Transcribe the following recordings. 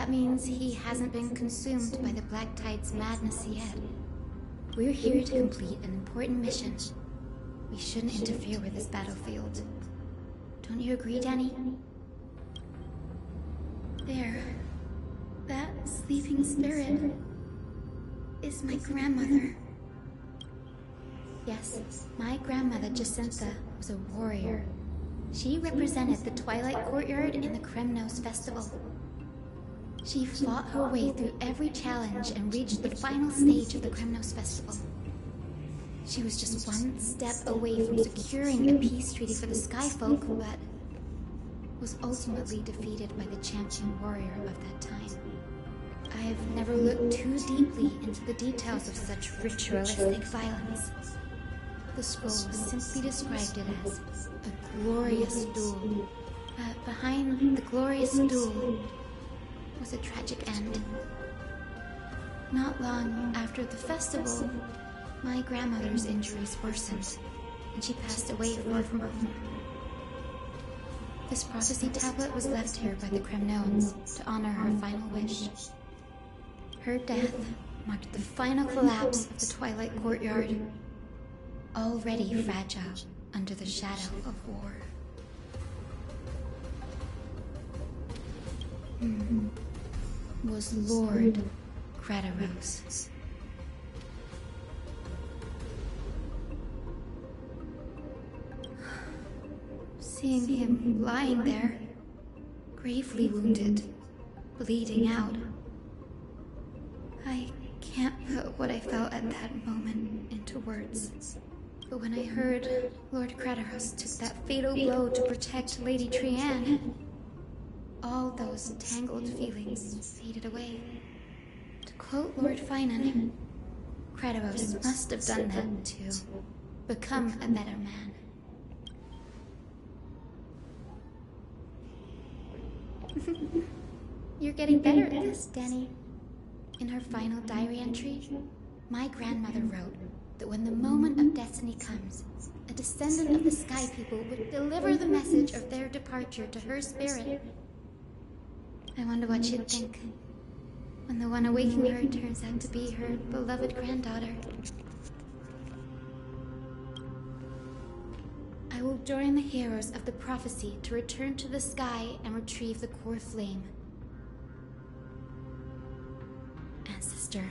That means he hasn't been consumed by the Black Tide's madness yet. We're here to complete an important mission. We shouldn't interfere with this battlefield. Don't you agree, Danny? There. That sleeping spirit is my grandmother. Yes, my grandmother Jacinta was a warrior. She represented the Twilight Courtyard in the Kremnos Festival. She fought her way through every challenge and reached the final stage of the Kremnos Festival. She was just one step away from securing a peace treaty for the Skyfolk, but was ultimately defeated by the champion warrior of that time. I've never looked too deeply into the details of such ritualistic violence. The scroll simply described it as a glorious duel. But behind the glorious duel was a tragic end. Not long after the festival, my grandmother's injuries worsened, and she passed away far from home. This prophecy tablet was left here by the Kremnoans to honor her final wish. Her death marked the final collapse of the Twilight Courtyard, already fragile under the shadow of war. Was Lord Gradaros. Seeing him lying there, gravely wounded, bleeding out, I can't put what I felt at that moment into words. But when I heard Lord Gradaros took that fatal blow to protect Lady Trianne, all those tangled feelings faded away. To quote Lord Finan, Gradaros must have done that to become a better man. You're getting better at this, Danny. In her final diary entry, my grandmother wrote that when the moment of destiny comes, a descendant of the Sky People would deliver the message of their departure to her spirit. I wonder what she'd think when the one awaking her turns out to be her beloved granddaughter. I will join the heroes of the prophecy to return to the sky and retrieve the core flame. Ancestor,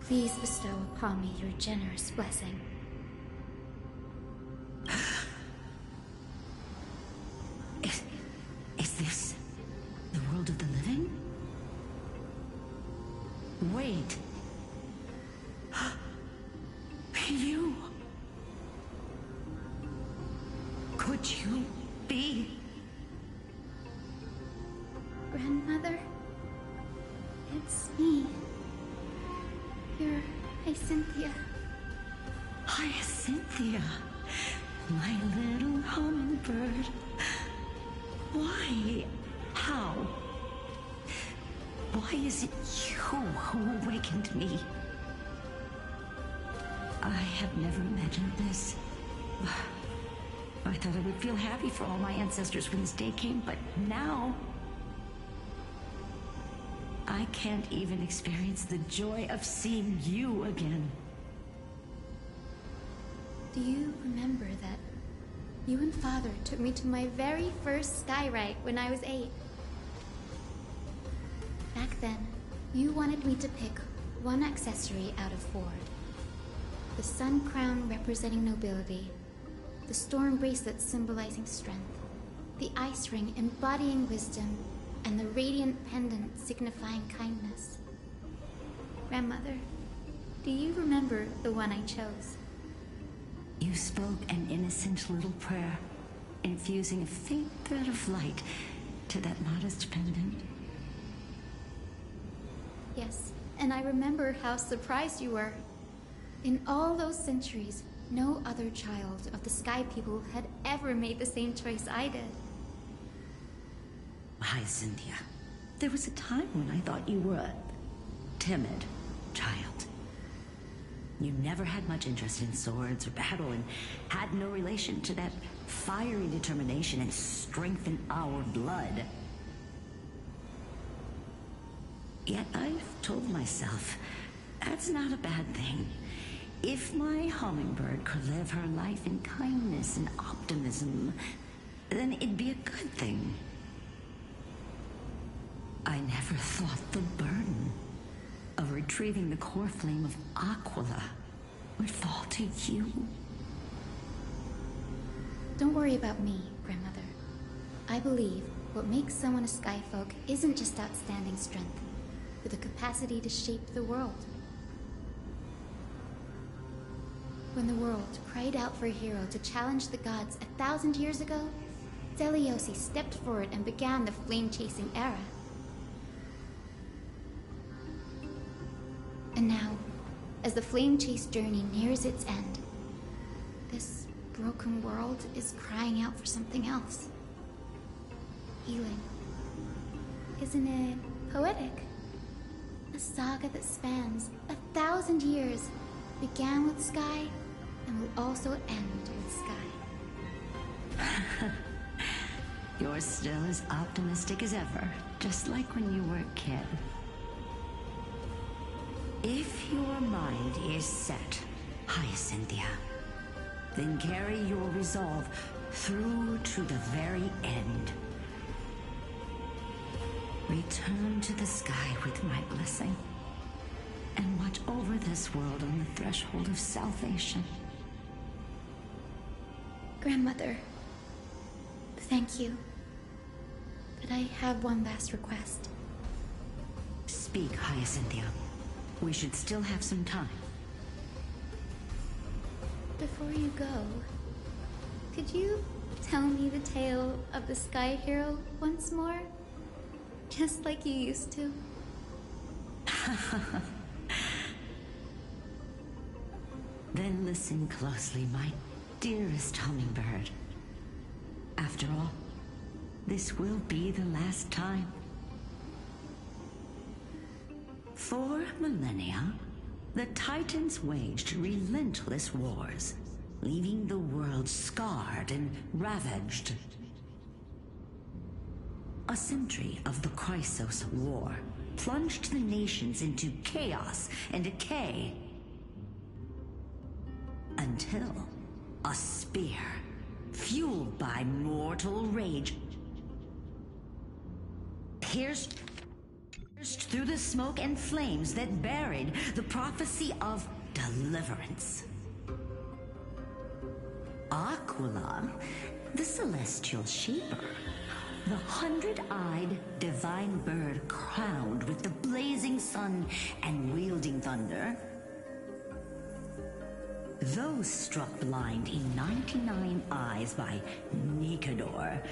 please bestow upon me your generous blessing. Is this the world of the living? Wait. You... Could you be... Grandmother? It's me. You're Hyacinthia. Hyacinthia, my little hummingbird. Why? How? Why is it you who awakened me? I have never imagined this. I thought I would feel happy for all my ancestors when this day came, but now... I can't even experience the joy of seeing you again. Do you remember that you and Father took me to my very first sky ride when I was 8? Back then, you wanted me to pick one accessory out of 4. The sun crown representing nobility, the storm bracelet symbolizing strength, the ice ring embodying wisdom, and the radiant pendant signifying kindness. Grandmother, do you remember the one I chose? You spoke an innocent little prayer, infusing a faint thread of light to that modest pendant. Yes, and I remember how surprised you were. In all those centuries, no other child of the Sky People had ever made the same choice I did. Hyacinthia, there was a time when I thought you were a timid child. You never had much interest in swords or battle and had no relation to that fiery determination and strength in our blood. Yet I've told myself, that's not a bad thing. If my hummingbird could live her life in kindness and optimism, then it'd be a good thing. I never thought the burden of retrieving the core flame of Aquila would fall to you. Don't worry about me, Grandmother. I believe what makes someone a Skyfolk isn't just outstanding strength, but the capacity to shape the world. When the world cried out for a hero to challenge the gods 1,000 years ago, Deliosi stepped forward and began the flame-chasing era. And now, as the flame chase journey nears its end, this broken world is crying out for something else. Healing. Isn't it poetic? A saga that spans 1,000 years, began with Sky, and will also end with Sky. You're still as optimistic as ever, just like when you were a kid. If your mind is set, Hyacinthia, then carry your resolve through to the very end. Return to the sky with my blessing, and watch over this world on the threshold of salvation. Grandmother, thank you. But I have one last request. Speak, Hyacinthia. We should still have some time. Before you go, could you tell me the tale of the Sky Hero once more? Just like you used to. Then listen closely, my dearest hummingbird. After all, this will be the last time. For millennia, the Titans waged relentless wars, leaving the world scarred and ravaged. A century of the Chrysos War plunged the nations into chaos and decay, until a spear, fueled by mortal rage, pierced through the smoke and flames that buried the prophecy of deliverance. Aquila, the celestial shaper, the 100-eyed divine bird crowned with the blazing sun and wielding thunder, though struck blind in 99 eyes by Nicanor,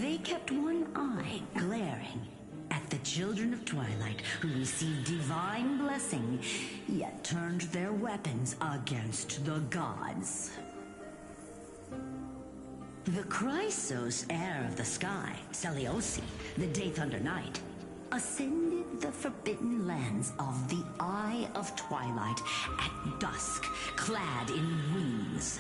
they kept one eye glaring at the children of Twilight who received divine blessing, yet turned their weapons against the gods. The Chrysos heir of the sky, Seliosi, the Day Thunder Knight, ascended the forbidden lands of the Eye of Twilight at dusk, clad in wings.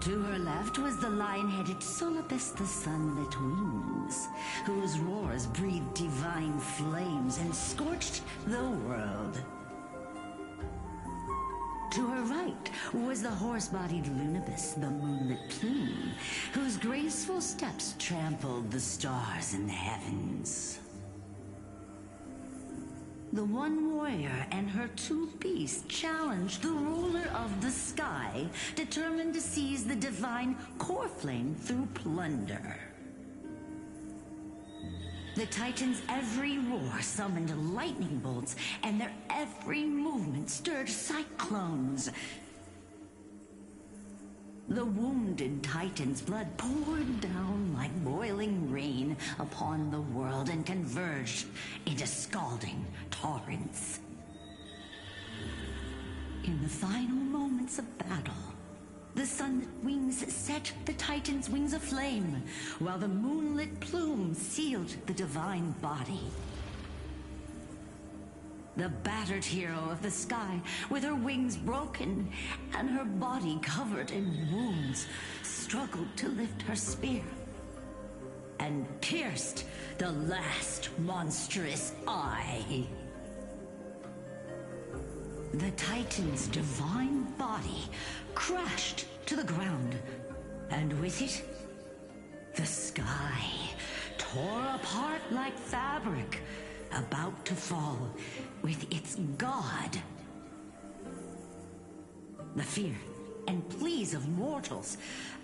To her left was the lion-headed Solipus the Sunlit Wings, whose roars breathed divine flames and scorched the world. To her right was the horse-bodied Lunibus, the Moonlit Plume, whose graceful steps trampled the stars in the heavens. The one warrior and her two beasts challenged the ruler of the sky, determined to seize the divine core flame through plunder. The Titans' every roar summoned lightning bolts, and their every movement stirred cyclones. The wounded Titan's blood poured down like boiling rain upon the world and converged into scalding torrents. In the final moments of battle, the sunlit wings set the Titan's wings aflame, while the moonlit plume sealed the divine body. The battered hero of the sky, with her wings broken and her body covered in wounds, struggled to lift her spear. and pierced the last monstrous eye. The Titan's divine body crashed to the ground, and with it, the sky tore apart like fabric, about to fall with its god. The fear and pleas of mortals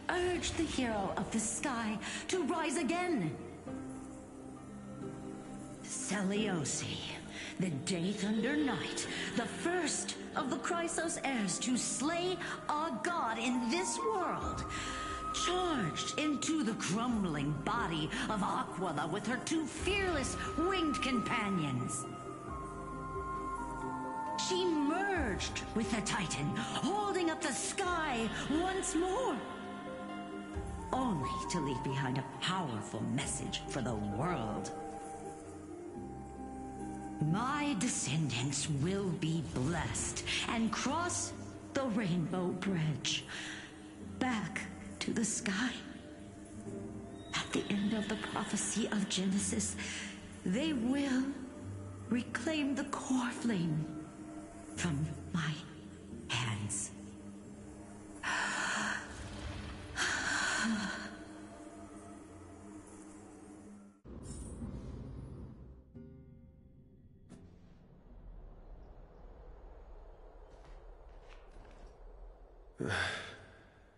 urged the hero of the sky to rise again. Celiosi, the Day Thunder Knight, the first of the Chrysos heirs to slay a god in this world, charged into the crumbling body of Aquila with her two fearless winged companions. She merged with the Titan, holding up the sky once more, only to leave behind a powerful message for the world. My descendants will be blessed and cross the Rainbow Bridge back to the sky. At the end of the prophecy of Genesis, they will reclaim the core flame from my hands.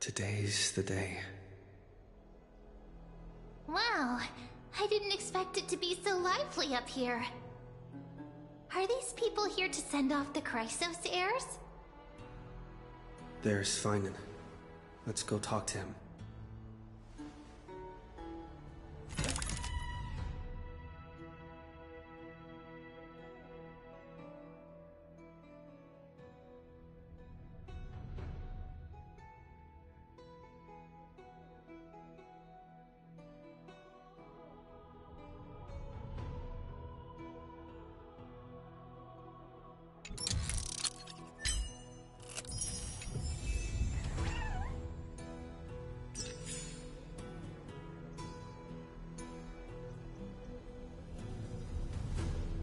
Today's the day. Wow, I didn't expect it to be so lively up here. Are these people here to send off the Chrysos heirs? There's Finan. Let's go talk to him.